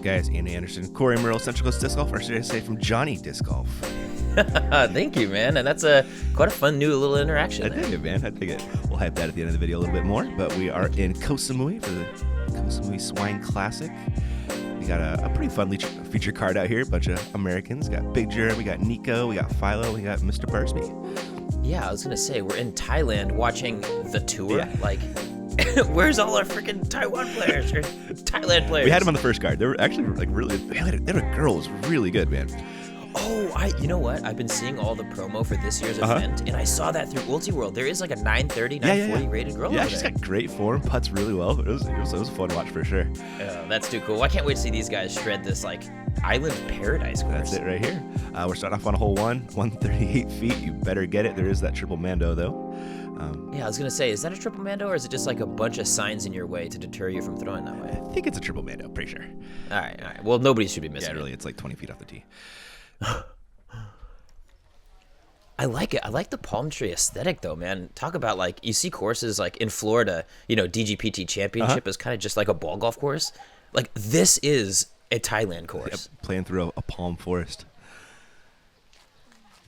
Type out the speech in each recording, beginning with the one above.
guys? Andy Anderson, Corey Merrill, Central Coast Disc Golf. Or should I say from Johnny Disc Golf? Thank you, man. And that's quite a fun new little interaction. I dig it, man. I dig it. We'll hype that at the end of the video a little bit more. But we are in Samui for the Samui Swine Classic. We got a pretty fun feature card out here. A bunch of Americans. We got Big Jerm, we got Nico, we got Philo, we got Mr. Barsby. Yeah, I was going to say, we're in Thailand watching the tour. Yeah. Like, where's all our freaking Taiwan players or Thailand players? We had them on the first card. They were actually like really, they were girls, really good, man. Oh, you know what? I've been seeing all the promo for this year's event, and I saw that through Ultiworld. There is like a 930, 940 rated girl. Yeah, over she's there. got great form, putts really well. It was fun to watch for sure. That's too cool. I can't wait to see these guys shred this like island paradise course. That's it right here. We're starting off on hole 138 feet. You better get it. There is that triple mando though. Yeah, I was gonna say, is that a triple mando or is it just like a bunch of signs in your way to deter you from throwing that way? I think it's a triple mando. Pretty sure. All right. Well, nobody should be missing it. Yeah, really, it's like 20 feet off the tee. I like it. I like the palm tree aesthetic, though, man. Talk about, like, you see courses like in Florida, DGPT Championship is kind of just like a ball golf course. Like, this is a Thailand course. Yep, playing through a palm forest.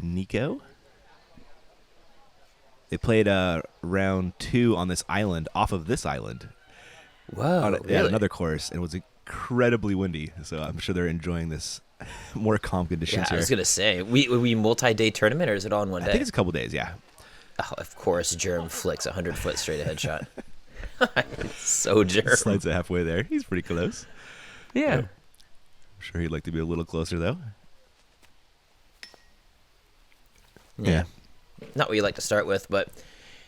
Nico? They played round 2 on this island, off of this island. Whoa, Yeah, really? another course, and it was incredibly windy, so I'm sure they're enjoying this more calm conditions Yeah, here. I was going to say, we multi-day tournament, or is it all in one day? I think it's a couple days, yeah. Oh, of course, Germ flicks a 100-foot straight ahead shot. So Germ. Slides it halfway there. He's pretty close. Yeah. I'm sure he'd like to be a little closer, though. Yeah. Not what you like to start with, but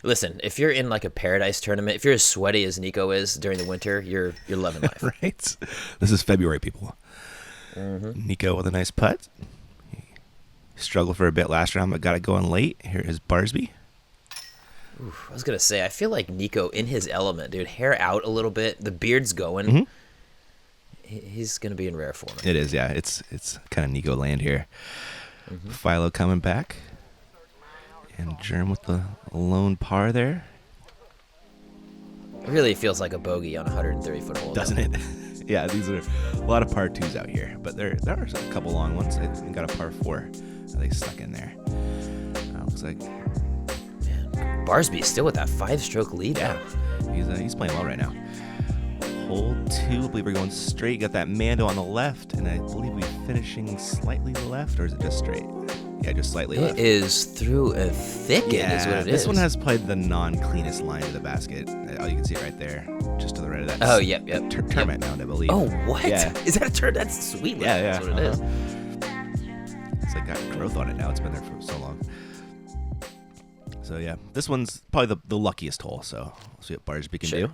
listen, if you're in like a paradise tournament, if you're as sweaty as Nico is during the winter, you're loving life. Right? This is February, people. Nico with a nice putt. He struggled for a bit last round, but got it going late. Here is Barsby. I was going to say, I feel like Nico in his element, dude. Hair out a little bit. The beard's going. He's going to be in rare form. It is, yeah. It's kind of Nico land here. Philo coming back. And Germ with the lone par there. It really feels like a bogey on a 130-foot hole. Doesn't it? Yeah, these are a lot of par 2s out here. But there are a couple long ones. I think got a par 4 that they stuck in there. Looks like... Man, Barsby still with that 5-stroke lead. Yeah, he's playing well right now. Hole 2, I believe we're going straight. Got that Mando on the left, and I believe we're finishing slightly left, or is it just straight? Yeah, just slightly left. It is through a thicket, is what it is. This one has probably the non-cleanest line to the basket. Oh, you can see it right there, just to the right of that. Oh, yep. Tournament mound, I believe. Oh, what? Yeah. Is that a turn? That's sweet. Yeah. That's what it is. It's like got growth on it now. It's been there for so long. So, yeah, this one's probably the luckiest hole, so we'll see what Barsby can do.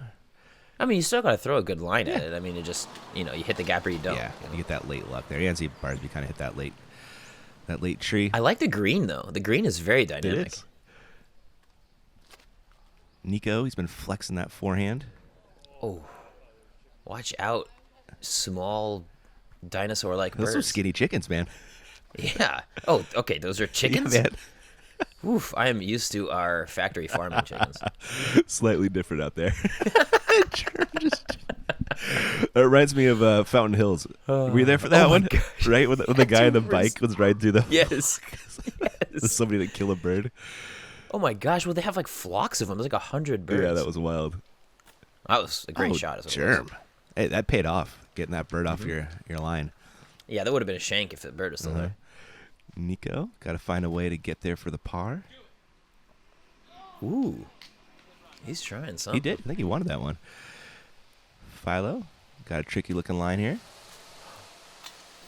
I mean, you still got to throw a good line at it. I mean, it just, you hit the gap or you don't. Yeah, you get that late luck there. You can see Barsby kind of hit that late tree. I like the green, though. The green is very dynamic. It is. Nico, he's been flexing that forehand. Oh, watch out. Small dinosaur-like birds. Those are skinny chickens, man. Yeah. Oh, okay. Those are chickens? Yeah, man. Oof, I am used to our factory farming chickens. Slightly different out there. It reminds me of Fountain Hills. Were you there for that one? Gosh. Right? When the guy on the bike was riding through the... Yes. There's somebody that killed a bird. Oh, my gosh. Well, they have like flocks of them. There's like 100 birds. Yeah, that was wild. That was a great shot. As well. Germ. Hey, that paid off, getting that bird off your line. Yeah, that would have been a shank if the bird was still there. Nico, got to find a way to get there for the par. Ooh. He's trying something. He did. I think he wanted that one. Philo, got a tricky looking line here.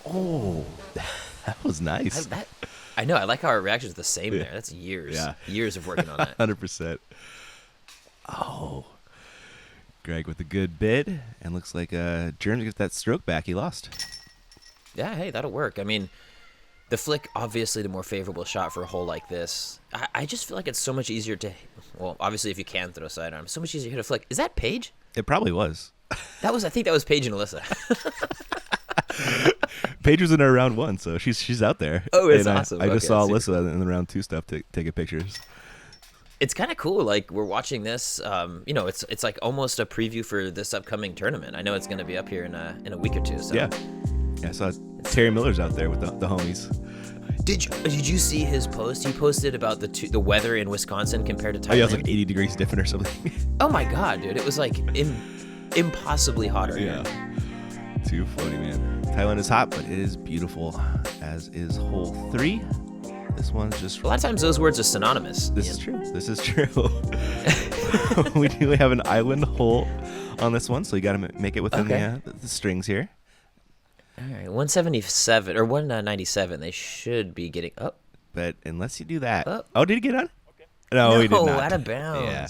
Oh, that was nice. I know. I like how our reaction's the same there. That's years. Yeah. Years of working on that. 100%. Oh. Greg with a good bid. And looks like Germ gets that stroke back he lost. Yeah, hey, that'll work. I mean, the flick, obviously the more favorable shot for a hole like this. I just feel like it's so much easier to... Well, obviously if you can throw sidearm, so much easier to hit a flick. Is that Paige? It probably was. I think that was Paige and Alyssa. Paige was in our round 1, so she's out there. Oh, it's and awesome. I just Okay, saw that's super Alyssa in the round 2 stuff taking pictures. it's kind of cool. Like we're watching this. It's like almost a preview for this upcoming tournament. I know it's going to be up here in a week or two. So. Yeah. I saw Terry Miller's out there with the homies. Did you see his post? He posted about the weather in Wisconsin compared to Thailand. Oh, yeah, it was like 80 degrees different or something. Oh my god, dude! It was like impossibly hotter. Yeah. Too funny, man. Thailand is hot, but it is beautiful, as is hole 3. This one's just... A lot of times those words are synonymous. This is true. This is true. We do have an island hole on this one, so you got to make it within the strings here. All right, 177 or 197. They should be getting up. But unless you do that... Oh, did he get on? Okay. No, he did not. No, out of bounds. Yeah.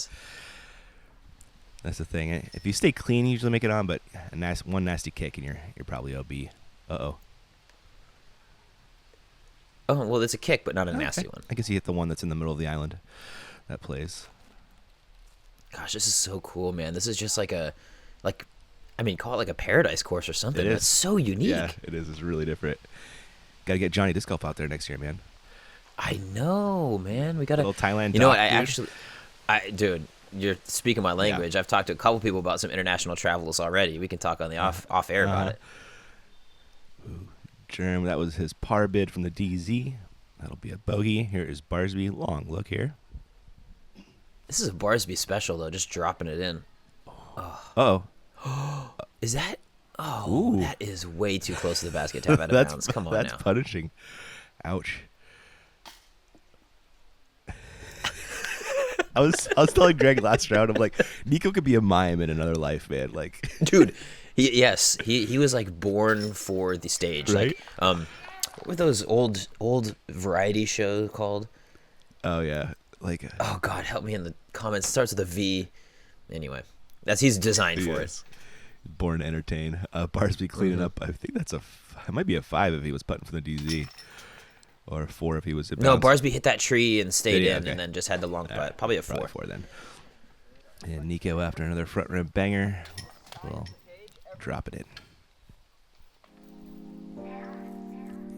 That's the thing. If you stay clean, you usually make it on, but one nasty kick and you're probably OB. Uh-oh. Oh, well, it's a kick, but not a nasty one. I guess he hit the one that's in the middle of the island that plays. Gosh, this is so cool, man. This is just call it like a paradise course or something. It's so unique. Yeah, it is. It's really different. Got to get Johnny Disc Golf out there next year, man. I know, man. We got to... Little Thailand. You know what? Dude, you're speaking my language. Yeah. I've talked to a couple people about some international travels already. We can talk on the off air about it. Ooh. Germ, that was his par bid from the DZ. That'll be a bogey. Here is Barsby. Long look here. This is a Barsby special, though, just dropping it in. Oh. Is that? Oh, ooh. That is way too close to the basket tap out of bounds. Come on that's now. That's punishing. Ouch. I was telling Greg last round, I'm like, Nico could be a mime in another life, man. Like, dude, he was like born for the stage. Right? Like, what were those old variety shows called? Oh yeah, like. Oh God, help me in the comments. It starts with a V. Anyway, he's designed for it. Born to entertain. Barsby cleaning up. I think it might be a 5 if he was putting from the DZ. Or a 4 if he was... No, Barsby hit that tree and stayed in and then just had the long putt. Probably a 4. Probably 4 then. And Nico, after another front rim banger, will drop it in.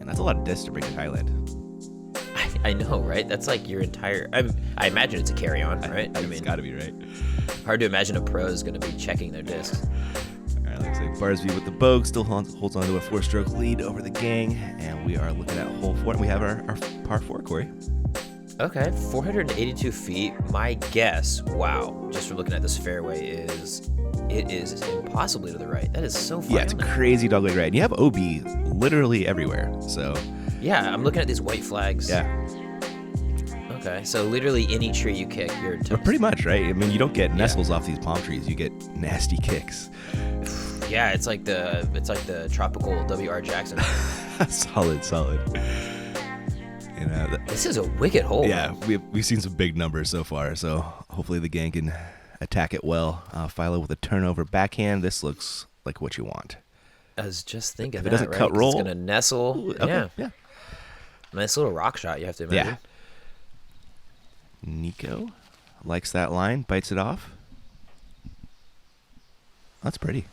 And that's a lot of disc to bring to Thailand. I know, right? That's like your entire... I imagine it's a carry-on, right? I mean, it's got to be, right? Hard to imagine a pro is going to be checking their discs. All right, looks like Barsby with the Bogue still holds on to a 4-stroke lead over the gang, and we are looking at hole 4, and we have our par 4, Corey. Okay, 482 feet. My guess, wow, just from looking at this fairway, is impossibly to the right. That is so far. Yeah, it's a crazy dogleg right. And you have OB literally everywhere, so... Yeah, I'm looking at these white flags. Yeah. Okay, so literally any tree you kick, you're toast. But pretty much, right? I mean, you don't get nestles off these palm trees. You get nasty kicks. Yeah, it's like the tropical W.R. Jackson. Solid. And, this is a wicked hole. Yeah, we've seen some big numbers so far, so hopefully the gang can attack it well. Philo with a turnover backhand. This looks like what you want. I was just thinking if it doesn't right? cut roll, it's gonna nestle. Ooh, okay, yeah. Nice little rock shot, you have to imagine. Yeah. Nico likes that line, bites it off. That's pretty.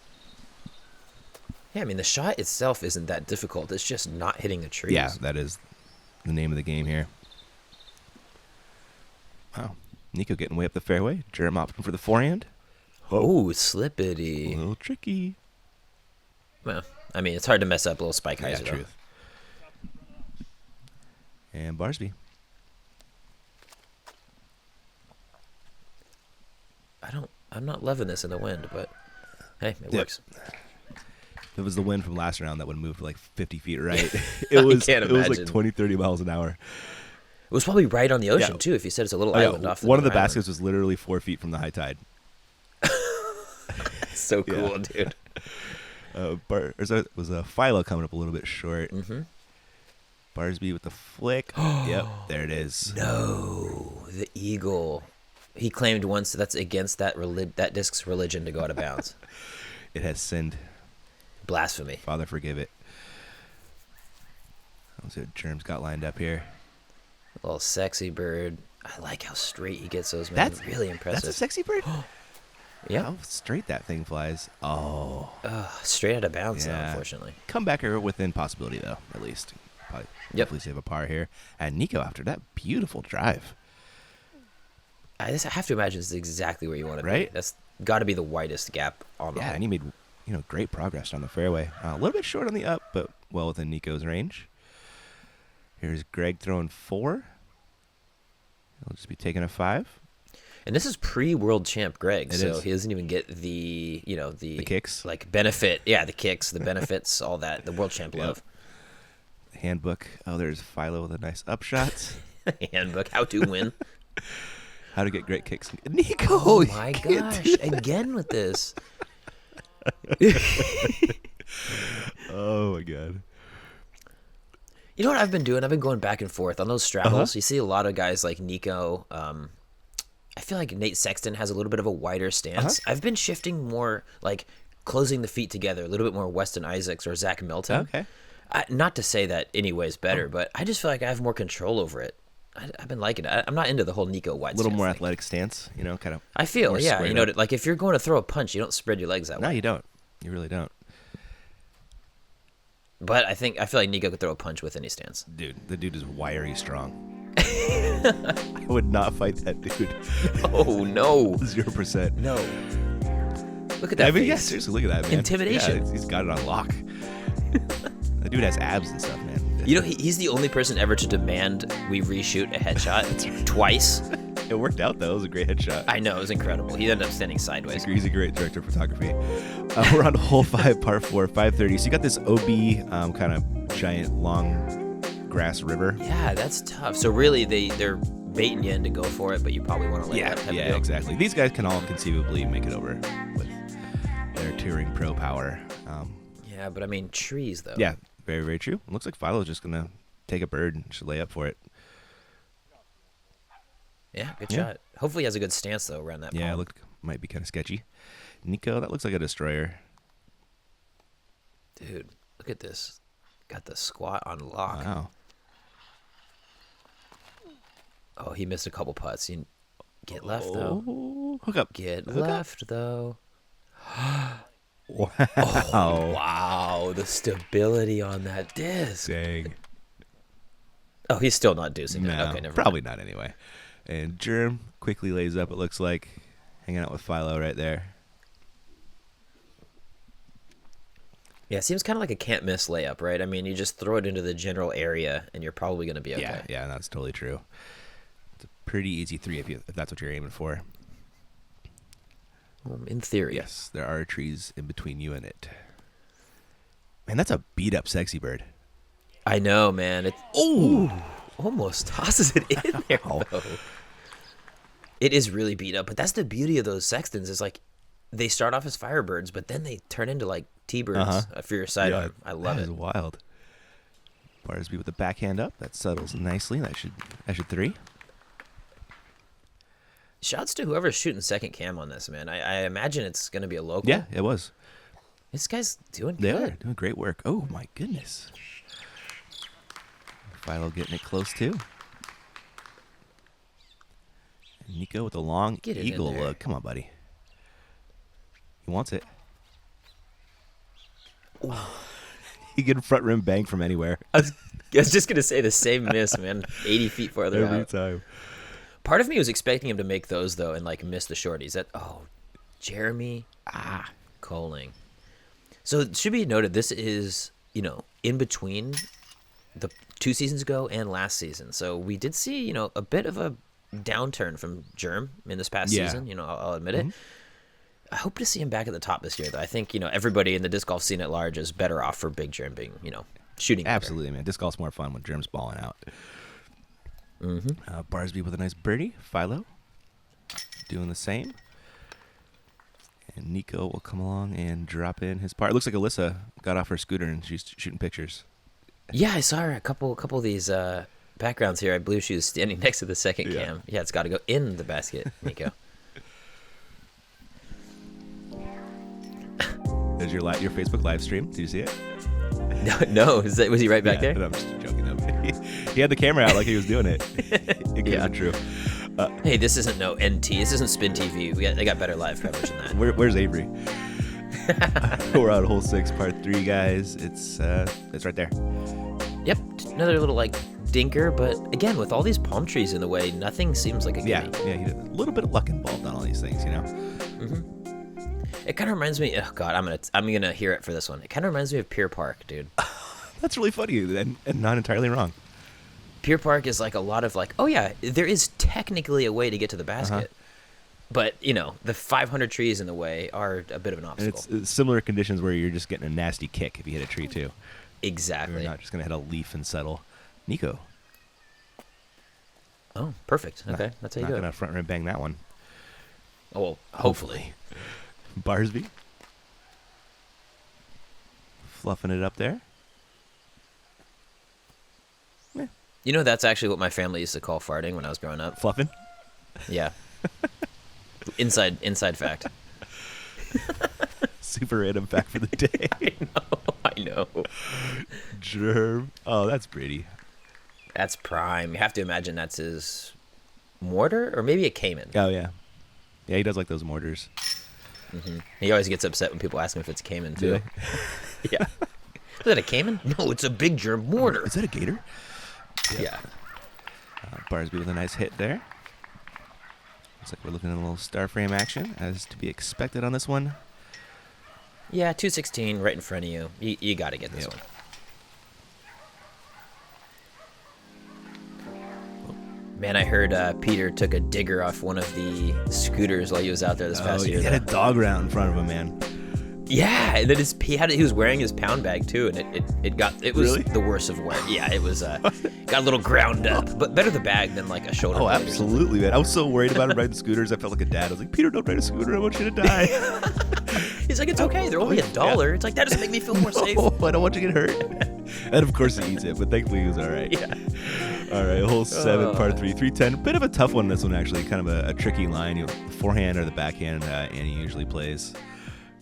Yeah, I mean, the shot itself isn't that difficult. It's just not hitting the trees. Yeah, that is the name of the game here. Wow. Nico getting way up the fairway. Jerem opting for the forehand. Oh, slippity. A little tricky. Well, I mean, it's hard to mess up a little spike hyzer. Yeah, truth. And Barsby. I'm not loving this in the wind, but hey, it works. If it was the wind from last round, that would have moved like 50 feet right. It was like 20, 30 miles an hour. It was probably right on the ocean, too, if you said it's a little island off the One of the baskets was literally 4 feet from the high tide. So cool, dude. Was a Philo coming up a little bit short. Mm-hmm. Barsby with the flick. Yep, there it is. No, the eagle. He claimed once that's against that disc's religion to go out of bounds. It has sinned. Blasphemy. Father, forgive it. Let's see what Germ's got lined up here. A little sexy bird. I like how straight he gets those, man. That's really impressive. That's a sexy bird? Yeah. How straight that thing flies. Oh. Straight out of bounds, though, unfortunately. Comebacker within possibility, though, at least. Probably definitely save a par here. And Nico, after that beautiful drive. I just have to imagine this is exactly where you want to Right? be. That's got to be the widest gap on the Yeah, hole. and he made great progress on the fairway. A little bit short on the up, but well within Nico's range. Here's Greg throwing 4. He'll just be taking a 5. And this is pre-world champ Greg, It so is. he doesn't even get the The kicks. like benefit. Yeah, the kicks, the benefits, all that. The world champ love. Handbook. Oh, there's Philo with a nice upshot. Handbook, how to win. How to get great kicks. Nico! Oh you my can't gosh! do that. Again with this. Oh my god. You know what I've been doing? I've been going back and forth on those straddles. You see a lot of guys like Nico. I feel like Nate Sexton has a little bit of a wider stance. I've been shifting more, like closing the feet together, a little bit more Weston Isaacs or Zach Milton. Okay. Not to say that any way is better, but I just feel like I have more control over it. I've been liking it. I'm not into the whole Nico wide A little stance more thing. athletic stance, kind of. I feel, more yeah. squared You know, up. like if you're going to throw a punch, you don't spread your legs that No, way. you don't. You really don't. But I feel like Nico could throw a punch with any stance. Dude, the dude is wiry strong. I would not fight that dude. Oh, no. 0%. No. Look at that I mean, face. yeah, seriously, look at that, man. Intimidation. Yeah, he's got it on lock. That dude has abs and stuff, man. You know, he's the only person ever to demand we reshoot a headshot twice. It worked out, though. It was a great headshot. I know, it was incredible. He ended up standing sideways. He's a great director of photography. We're on hole 5, par 4, 530. So you got this OB kind of giant long grass river. Yeah, that's tough. So really, they're baiting you in to go for it, but you probably want to let that type of deal. Exactly. These guys can all conceivably make it over with their touring pro power. Yeah, but I mean, trees, though. Yeah, very, very true. It looks like Philo's just going to take a bird and should lay up for it. Yeah, good Yeah. shot. Hopefully he has a good stance, though, around that Yeah, palm. might be kind of sketchy. Nico, that looks like a destroyer. Dude, look at this. Got the squat on lock. Wow. Oh, he missed a couple putts. Get left, though. Oh, hook up. Get Hook up. left, though. Wow. Wow, the stability on that disc. Dang. Oh, he's still not deucing it. No, Okay, never probably mind. not anyway. And Germ quickly lays up, it looks like. Hanging out with Philo right there. Yeah, it seems kind of like a can't miss layup, right? I mean, you just throw it into the general area, and you're probably going to be okay. Yeah, that's totally true. It's a pretty easy 3 if that's what you're aiming for. In theory. Yes, there are trees in between you and it. Man, that's a beat up sexy bird. I know, man. Almost tosses it in there, Wow. though. It is really beat up, but that's the beauty of those Sextons is like they start off as Firebirds, but then they turn into like T-birds for your sidearm. I love that it. is wild. Barsby with the backhand up. That settles nicely. That should 3. Shouts to whoever's shooting second cam on this, man. I imagine it's going to be a local. Yeah, it was. This guy's doing They good. are doing great work. Oh, my goodness. Philo getting it close, too. And Nico with a long Get it in eagle there. look. Come on, buddy. He wants it. He can front rim bang from anywhere. I was just going to say the same miss, man. 80 feet farther Every out. time. Part of me was expecting him to make those, though, and like miss the shorties. Jeremy Koling. So it should be noted, this is, in between the 2 seasons ago and last season. So we did see, a bit of a downturn from Germ in this past season. I'll admit it. I hope to see him back at the top this year, though. I think, everybody in the disc golf scene at large is better off for Big Germ being, shooting better. Absolutely, man. Disc golf's more fun when Germ's balling out. Barsby with a nice birdie. Philo doing the same. And Nico will come along and drop in his par. It looks like Alyssa got off her scooter and she's shooting pictures. Yeah, I saw her a couple of these backgrounds here. I believe she was standing next to the second Yeah. cam. Yeah, it's got to go in the basket, Nico. There's your Facebook live stream. Did you see it? No, was he right back Yeah, there? I'm just joking. He had the camera out like he was doing it. It could Yeah. be true. Hey, this isn't no NT. This isn't Spin TV. They got better live coverage than that. Where's Avery? We're on hole 6, part 3, guys. It's right there. Yep, another little stinker, but again, with all these palm trees in the way, nothing seems like a gimme. Yeah, a little bit of luck involved on all these things, you know. It kind of reminds me. Oh God, I'm gonna hear it for this one. It kind of reminds me of Pier Park, dude. That's really funny and not entirely wrong. Pier Park is like a lot of like, oh yeah, there is technically a way to get to the basket, but you know the 500 trees in the way are a bit of an obstacle. And it's similar conditions where you're just getting a nasty kick if you hit a tree too. Exactly. You're not just gonna hit a leaf and settle. Nico. Oh, perfect. Okay, that's how you do Not it. gonna front rim bang that one. Oh, well, hopefully. Barsby. Fluffing it up there. You know, that's actually what my family used to call farting when I was growing up. Fluffing? Yeah. Inside fact. Super random fact for the day. I know. Germ. Oh, that's pretty. That's prime. You have to imagine that's his mortar or maybe a Cayman. Oh, yeah. Yeah, he does like those mortars. He always gets upset when people ask him if it's Cayman, too. Do Yeah. Is that a Cayman? No, it's a big germ mortar. Is that a gator? Yeah. Barsby with a nice hit there. Looks like we're looking at a little star frame action, as to be expected on this one. Yeah, 216 right in front of you. You got to get this one. Man, I heard Peter took a digger off one of the scooters while he was out there this past year. He had a dog round in front of him, man. Yeah, and then he was wearing his pound bag too, and it was Really? the worst of wear. Yeah, it was got a little ground up, but better the bag than like a shoulder. Oh, blade or absolutely, man. I was so worried about him riding scooters. I felt like a dad. I was like, Peter, don't ride a scooter. I want you to die. something. He's like, it's okay. They're only $1. It's like that doesn't make me feel more safe. Oh, I don't want you to get hurt. And of course he eats it, but thankfully he was all right. Yeah. All right, hole 7, par 3, 310. Bit of a tough one, this one, actually. Kind of a tricky line. You know, the forehand or the backhand Annie usually plays.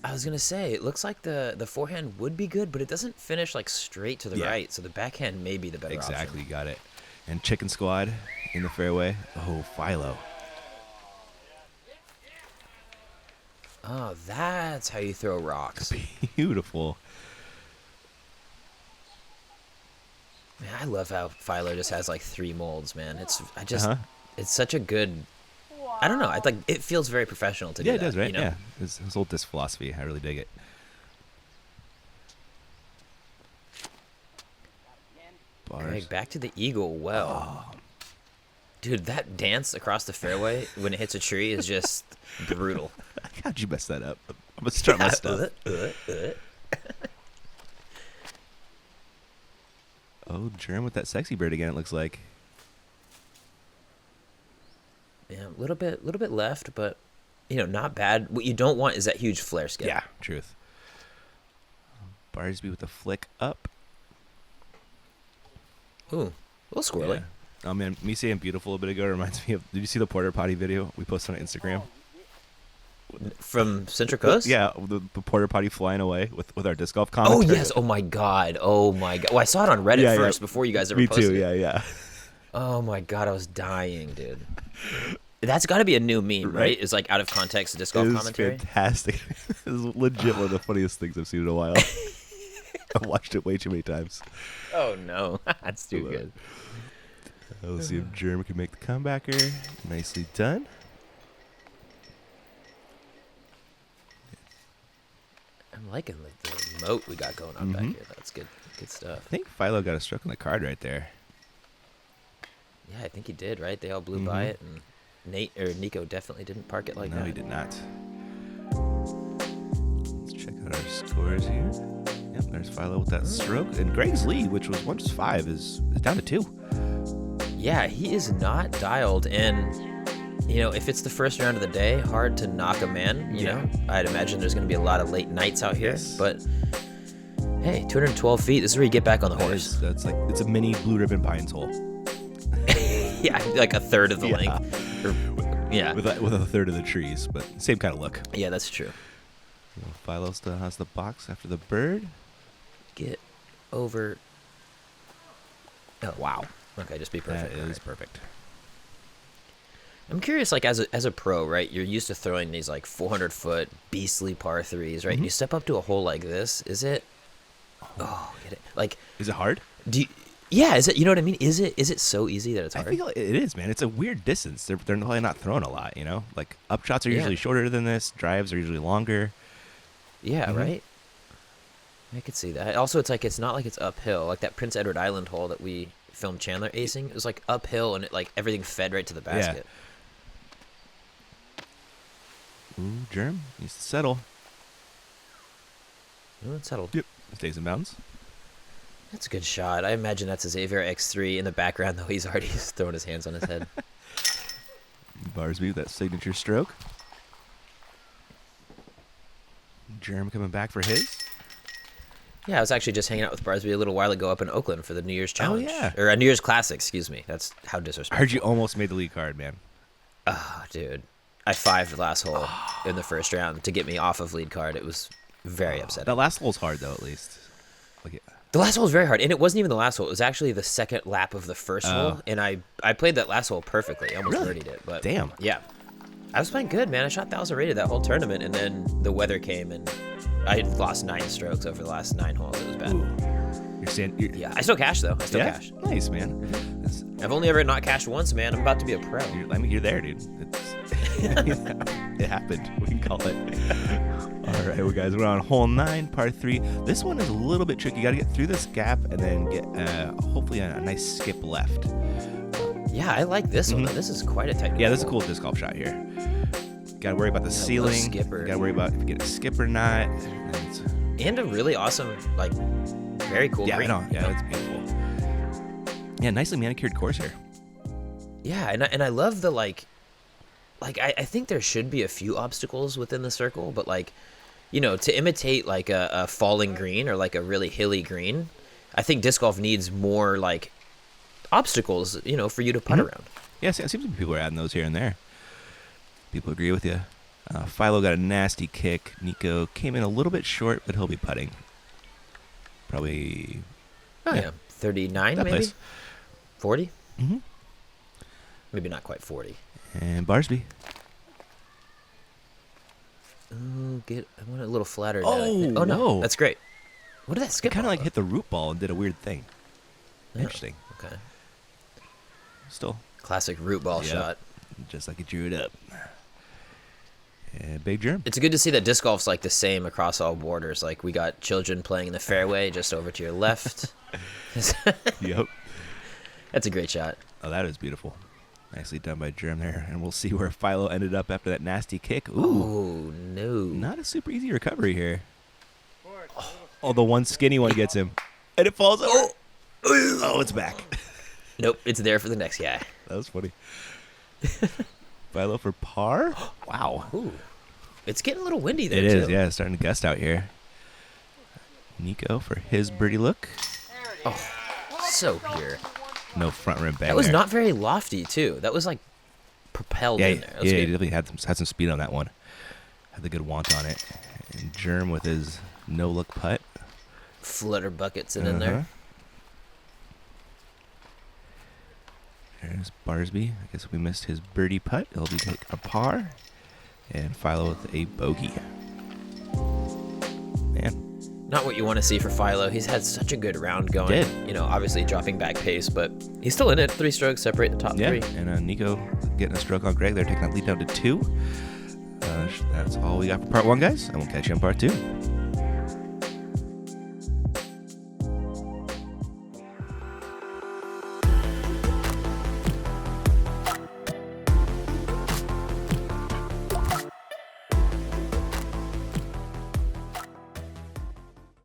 I was gonna say, it looks like the forehand would be good, but it doesn't finish like straight to the right, so the backhand may be the better option. Exactly, you got it. And Chicken Squad in the fairway. Oh, Philo. Oh, that's how you throw rocks. Beautiful. Man, I love how Philo just has like 3 molds, man. It's such a good. I don't know. I like it feels very professional to do that. Yeah, it does, right? You know? Yeah, his whole disc philosophy. I really dig it. Okay, back to the eagle. Well, dude, that dance across the fairway when it hits a tree is just brutal. How'd you mess that up? I'm gonna start my stuff. Oh, Germ with that sexy bird again. It looks like. Yeah, a little bit left, but not bad. What you don't want is that huge flare skip. Yeah, truth. Barsby with the flick up. Ooh, a little squirrely. Yeah. Oh man, me saying beautiful a bit ago reminds me of. Did you see the porter potty video we posted on Instagram? From Central Coast? Yeah, the porter potty flying away with our disc golf commentary. Oh yes! Oh my god! Well, I saw it on Reddit first before you guys ever posted Me too. it. Yeah. Oh my god! I was dying, dude. That's got to be a new meme, right? It's like out of context disc golf commentary. Fantastic. It's legit one of the funniest things I've seen in a while. I've watched it way too many times. Oh no, that's too good. Let's see if Germ can make the comebacker. Nicely done. I'm liking the moat we got going on back here. That's good stuff. I think Philo got a stroke on the card right there. Yeah, I think he did, right? They all blew by it, and Nico definitely didn't park it like that. No, he did not. Let's check out our scores here. Yep, there's Philo with that stroke. And Greg's lead, which was once 5, is down to 2. Yeah, he is not dialed. And, if it's the first round of the day, hard to knock a man, you know? I'd imagine there's going to be a lot of late nights out here. Yes. But, hey, 212 feet, this is where you get back on the horse. It's a mini Blue Ribbon Pines hole. Yeah, like a third of the length. With a third of the trees, but same kind of look. Yeah, that's true. Philo still has the box after the bird. Get over. Oh, wow. Okay, just be perfect. That is perfect. I'm curious, like, as a pro, right? You're used to throwing these, like, 400-foot beastly par 3s, right? You step up to a hole like this, is it... Oh, get it. Like... Is it hard? Yeah, is it? You know what I mean? Is it so easy that it's hard? I feel like it is, man. It's a weird distance. They're probably not throwing a lot, you know? Like, up shots are usually shorter than this. Drives are usually longer. Yeah, right? I could see that. Also, it's not like it's uphill. Like that Prince Edward Island hole that we filmed Chandler acing. It was like uphill and everything fed right to the basket. Yeah. Ooh, Germ needs to settle. Oh, it's settled. Yep. Stays in bounds. That's a good shot. I imagine that's a Xavier X3 in the background, though he's already throwing his hands on his head. Barsby with that signature stroke. Germ coming back for his. Yeah, I was actually just hanging out with Barsby a little while ago up in Oakland for the New Year's Challenge. Oh, yeah. Or a New Year's Classic, excuse me. That's how disrespectful. I heard you almost made the lead card, man. Oh, dude. I 5'd the last hole in the first round to get me off of lead card. It was very upsetting. That last hole's hard, though, at least. The last hole was very hard, and it wasn't even the last hole. It was actually the second lap of the first hole, and I played that last hole perfectly. I almost birdied it, but damn. Yeah. I was playing good, man. I shot 1,000 rated that whole tournament, and then the weather came, and I had lost 9 strokes over the last 9 holes. It was bad. Yeah, I still cashed, though. I still cashed. Nice, man. I've only ever not cashed once, man. I'm about to be a pro. You're there, dude. It happened. We can call it. All right, well, guys, we're on hole 9, par 3. This one is a little bit tricky. You got to get through this gap and then get hopefully a nice skip left. Yeah, I like this one. This is quite a tight. Yeah, this is a cool disc golf shot here. Got to worry about the ceiling. Skipper. Got to worry about if you get a skip or not. And a really awesome, very cool green. Yeah, it's beautiful. Yeah, nicely manicured course here. Yeah, and I love the I think there should be a few obstacles within the circle, but to imitate a falling green or a really hilly green, I think disc golf needs more obstacles, for you to putt around. Yeah, it seems like people are adding those here and there. People agree with you. Philo got a nasty kick. Nico came in a little bit short, but he'll be putting. Probably. 39 maybe. Place. 40. Maybe not quite 40. And Barsby. Oh, I want it a little flatter. Oh, no, that's great. What did that skip? Kind of hit the root ball and did a weird thing. Interesting. Okay. Still. Classic root ball shot. Just like he drew it up. And big germ. It's good to see that disc golf's the same across all borders. We got children playing in the fairway just over to your left. Yep. That's a great shot. Oh, that is beautiful. Nicely done by Germ there. And we'll see where Philo ended up after that nasty kick. Ooh. Oh, no. Not a super easy recovery here. Oh, the one skinny one gets him. And it falls over. Oh, it's back. Nope, it's there for the next guy. That was funny. Philo for par? Wow. Ooh. It's getting a little windy there, It too. is, yeah. It's starting to gust out here. Nico for his birdie look. Oh, so pure. No front rim bang. That was there. not very lofty, too. That was propelled in there. Yeah, he definitely had some speed on that one. Had the good want on it. And Germ with his no-look putt. Flutter buckets in there. There's Barsby. I guess we missed his birdie putt. He'll be take a par. And Philo with a bogey. Man. Not what you want to see for Philo. He's had such a good round going. Did. Obviously dropping back pace, but he's still in it. 3 strokes separate the top 3. And Nico getting a stroke on Greg. They're taking that lead down to 2. That's all we got for part 1, guys. And we'll catch you on part 2.